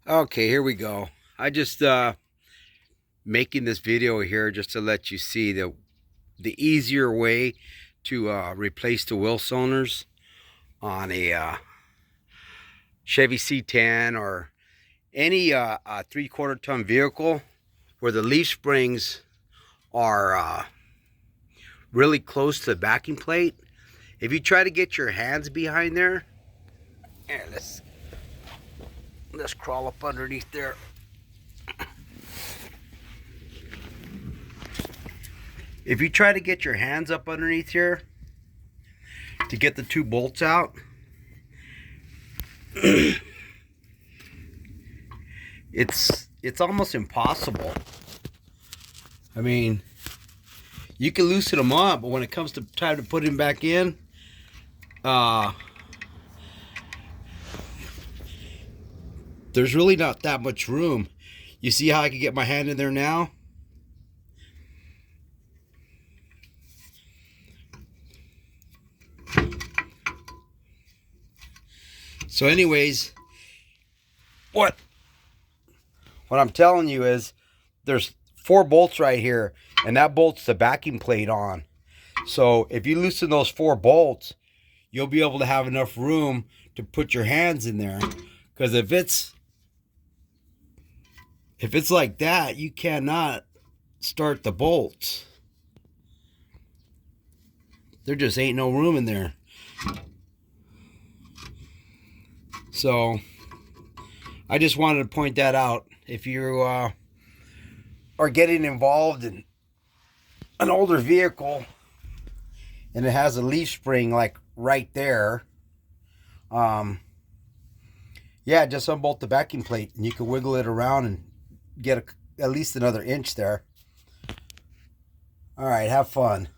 Okay, here we go. I just making this video here just to let you see the easier way to replace the wheel cylinders on a Chevy C10 or any 3/4 ton vehicle where the leaf springs are really close to the backing plate. If you try to get your hands behind there, here, let's crawl up underneath there. If you try to get your hands up underneath here to get the two bolts out, it's almost impossible. I mean, you can loosen them up, but when it comes to time to put them back in, there's really not that much room. You see how I can get my hand in there now? So anyways, what I'm telling you is there's 4 bolts right here, and that bolts the backing plate on. So if you loosen those 4 bolts, you'll be able to have enough room to put your hands in there. Because if it's like that, you cannot start the bolts. There just ain't no room in there. So I just wanted to point that out. If you are getting involved in an older vehicle and it has a leaf spring like right there, yeah, just unbolt the backing plate and you can wiggle it around and get at least another inch there. All right, have fun.